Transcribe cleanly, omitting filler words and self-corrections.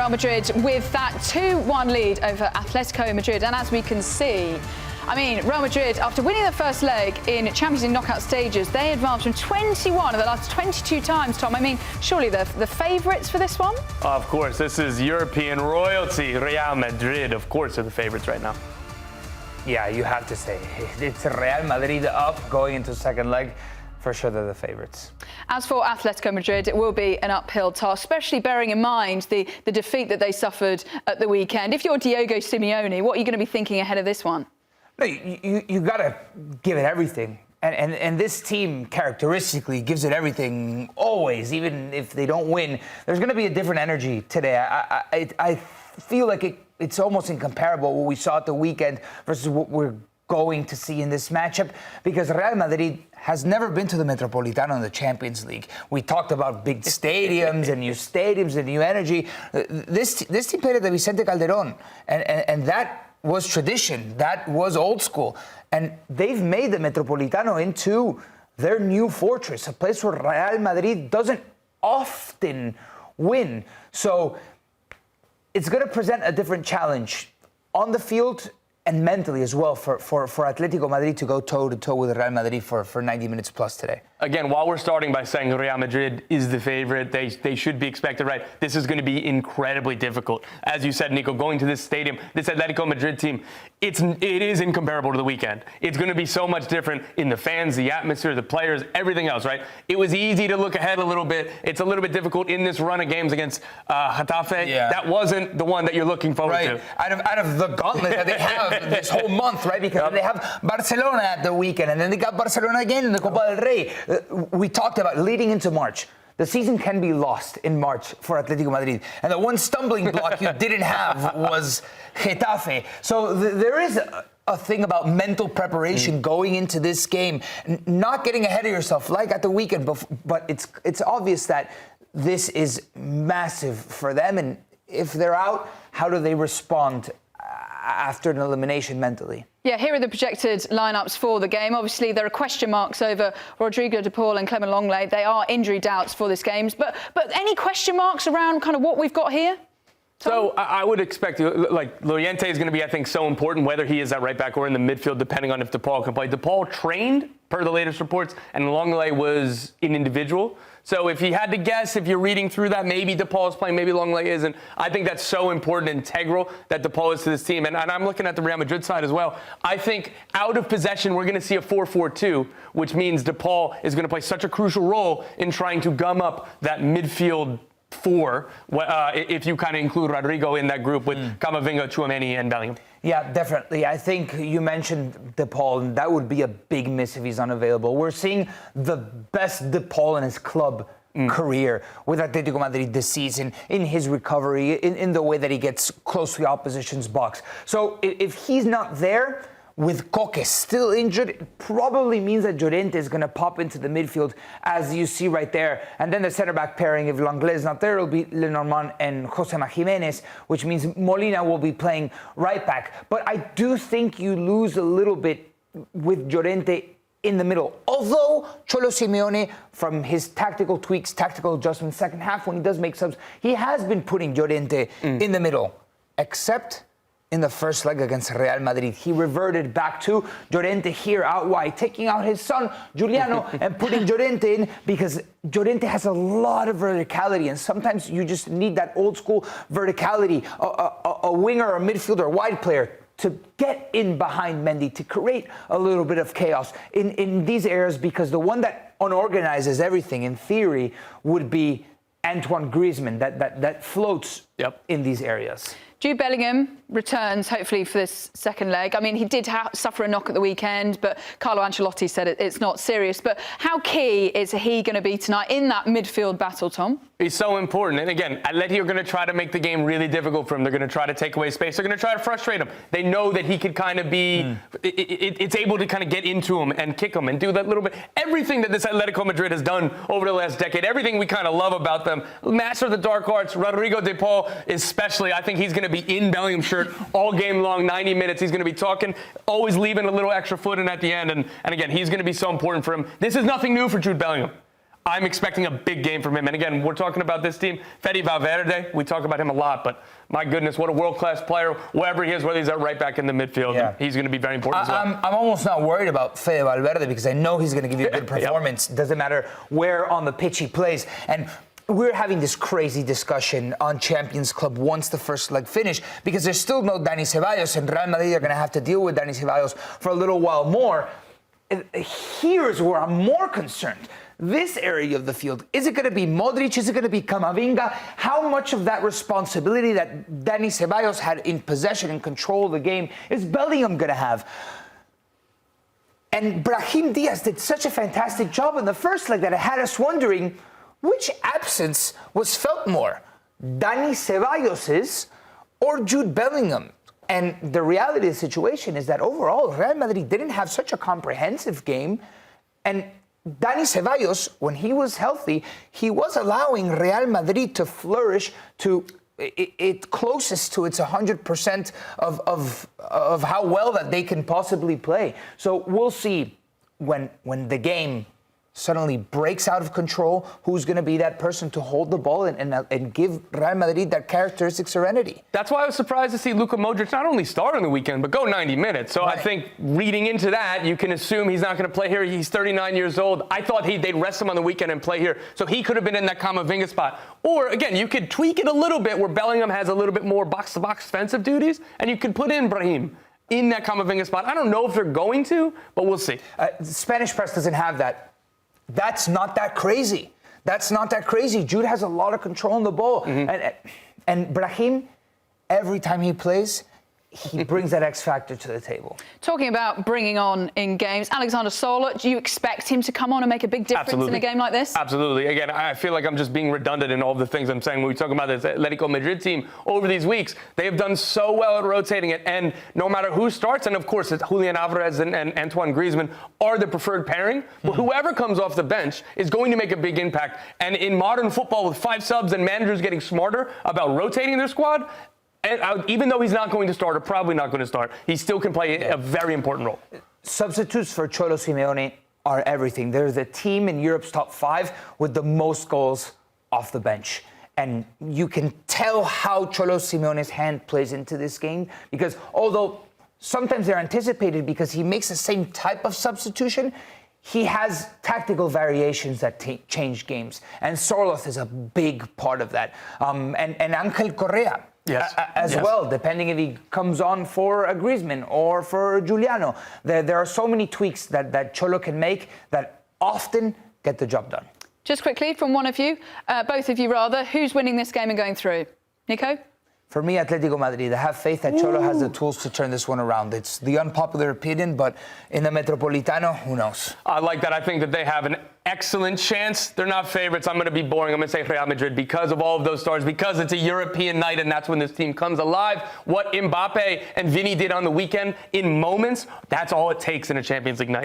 Real Madrid with that 2-1 lead over Atlético Madrid. And as we can see, I mean, Real Madrid, after winning the first leg in Champions League knockout stages, they advanced from 21 of the last 22 times, Tom. I mean, surely they're the favourites for this one? Of course, this is European royalty. Real Madrid, of course, are the favourites right now. Yeah, you have to say. It's Real Madrid up going into second leg. For sure, they're the favourites. As for Atlético Madrid, it will be an uphill task, especially bearing in mind the defeat that they suffered at the weekend. If you're Diego Simeone, what are you going to be thinking ahead of this one? No, you got to give it everything. And this team characteristically gives it everything always, even if they don't win. There's going to be a different energy today. I feel like it's almost incomparable what we saw at the weekend versus what we're going to see in this matchup, because Real Madrid has never been to the Metropolitano in the Champions League. We talked about big stadiums and new energy. This team played at the Vicente Calderón, and that was tradition. That was old school. And they've made the Metropolitano into their new fortress, a place where Real Madrid doesn't often win. So it's going to present a different challenge on the field and mentally as well for Atlético Madrid to go toe-to-toe with Real Madrid for 90 minutes plus today. Again, while we're starting by saying Real Madrid is the favorite, they should be expected, right? This is going to be incredibly difficult. As you said, Nico, going to this stadium, this Atlético Madrid team, it is incomparable to the weekend. It's going to be so much different in the fans, the atmosphere, the players, everything else, right? It was easy to look ahead a little bit. It's a little bit difficult in this run of games against Getafe. Yeah. That wasn't the one that you're looking forward to. Out of the gauntlet that they have this whole month, right? Because they have Barcelona at the weekend, and then they got Barcelona again in the Copa del Rey. We talked about leading into March. The season can be lost in March for Atlético Madrid. And the one stumbling block you didn't have was Getafe. So there is a thing about mental preparation going into this game, not getting ahead of yourself like at the weekend. But it's obvious that this is massive for them. And if they're out, how do they respond after an elimination mentally? Yeah, here are the projected lineups for the game. Obviously, there are question marks over Rodrigo de Paul and Clement Lenglet. They are injury doubts for this game. But any question marks around kind of what we've got here? Tom? So I would expect, like, Llorente is going to be, I think, so important, whether he is at right back or in the midfield, depending on if De Paul can play. De Paul trained, per the latest reports, and Lenglet was an individual. So if you had to guess, if you're reading through that, maybe De Paul is playing, maybe Lenglet isn't. I think that's so important and integral that De Paul is to this team. And I'm looking at the Real Madrid side as well. I think out of possession, we're going to see a 4-4-2, which means De Paul is going to play such a crucial role in trying to gum up that midfield four, if you kind of include Rodrigo in that group with Camavinga, Tchouaméni, and Bellingham. Yeah, definitely. I think you mentioned De Paul, and that would be a big miss if he's unavailable. We're seeing the best De Paul in his club career with Atlético Madrid this season, in his recovery, in the way that he gets close to the opposition's box. So if he's not there, with Koke still injured, it probably means that Llorente is going to pop into the midfield, as you see right there. And then the center-back pairing, if Lenglet is not there, it'll be Lenormand and Josema Jimenez, which means Molina will be playing right back. But I do think you lose a little bit with Llorente in the middle. Although Cholo Simeone, from his tactical tweaks, tactical adjustments, second half, when he does make subs, he has been putting Llorente in the middle, except in the first leg against Real Madrid. He reverted back to Llorente here out wide, taking out his son, Juliano, and putting Llorente in, because Llorente has a lot of verticality, and sometimes you just need that old school verticality, a winger, a midfielder, a wide player, to get in behind Mendy, to create a little bit of chaos in these areas, because the one that unorganizes everything, in theory, would be Antoine Griezmann, that floats in these areas. Jude Bellingham returns, hopefully, for this second leg. I mean, he did suffer a knock at the weekend, but Carlo Ancelotti said it's not serious. But how key is he going to be tonight in that midfield battle, Tom? He's so important. And again, Atleti are going to try to make the game really difficult for him. They're going to try to take away space. They're going to try to frustrate him. They know that he could kind of be, it's able to kind of get into him and kick him and do that little bit. Everything that this Atlético Madrid has done over the last decade, everything we kind of love about them, master of the dark arts, Rodrigo de Paul especially, I think he's going to be in Bellingham's shirt all game long, 90 minutes. He's going to be talking, always leaving a little extra foot in at the end. And again, he's going to be so important for him. This is nothing new for Jude Bellingham. I'm expecting a big game from him. And again, we're talking about this team. Fede Valverde, we talk about him a lot, but my goodness, what a world-class player. Wherever he is, whether he's at right back in the midfield, he's going to be very important as well. I'm almost not worried about Fede Valverde because I know he's going to give you a good performance. Doesn't matter where on the pitch he plays. And we're having this crazy discussion on Champions Club once the first leg finished because there's still no Dani Ceballos, and Real Madrid are going to have to deal with Dani Ceballos for a little while more. Here's where I'm more concerned. This area of the field, is it going to be Modric? Is it going to be Camavinga? How much of that responsibility that Dani Ceballos had in possession and control of the game is Bellingham going to have? And Brahim Diaz did such a fantastic job in the first leg that it had us wondering which absence was felt more, Dani Ceballos's or Jude Bellingham? And the reality of the situation is that overall, Real Madrid didn't have such a comprehensive game. And Dani Ceballos, when he was healthy, he was allowing Real Madrid to flourish to it closest to its 100% of how well that they can possibly play. So we'll see when the game suddenly breaks out of control, who's going to be that person to hold the ball and give Real Madrid that characteristic serenity. That's why I was surprised to see Luka Modric not only start on the weekend, but go 90 minutes. So I think reading into that, you can assume he's not going to play here. He's 39 years old. I thought they'd rest him on the weekend and play here. So he could have been in that Camavinga spot. Or, again, you could tweak it a little bit where Bellingham has a little bit more box-to-box defensive duties, and you could put in Brahim in that Camavinga spot. I don't know if they're going to, but we'll see. The Spanish press doesn't have that. That's not that crazy. That's not that crazy. Jude has a lot of control on the ball. And Brahim, every time he plays, he brings that X factor to the table. Talking about bringing on in games, Alexander Sørloth, do you expect him to come on and make a big difference in a game like this? Absolutely. Again, I feel like I'm just being redundant in all the things I'm saying when we talk about this Atlético Madrid team over these weeks. They have done so well at rotating it, and no matter who starts, and of course it's Julian Alvarez and Antoine Griezmann are the preferred pairing, but whoever comes off the bench is going to make a big impact. And in modern football, with 5 subs and managers getting smarter about rotating their squad, and even though he's not going to start, or probably not going to start, he still can play a very important role. Substitutes for Cholo Simeone are everything. They're the team in Europe's top 5 with the most goals off the bench. And you can tell how Cholo Simeone's hand plays into this game, because although sometimes they're anticipated because he makes the same type of substitution, he has tactical variations that change games. And Sørloth is a big part of that. And Ángel Correa, as well, depending if he comes on for a Griezmann or for Giuliano. There are so many tweaks that Cholo can make that often get the job done. Just quickly, from one of you, both of you rather, who's winning this game and going through? Nico? For me, Atlético Madrid. I have faith that Cholo has the tools to turn this one around. It's the unpopular opinion, but in the Metropolitano, who knows? I like that. I think that they have an excellent chance. They're not favorites. I'm going to be boring. I'm going to say Real Madrid because of all of those stars, because it's a European night, and that's when this team comes alive. What Mbappe and Vini did on the weekend in moments, that's all it takes in a Champions League night.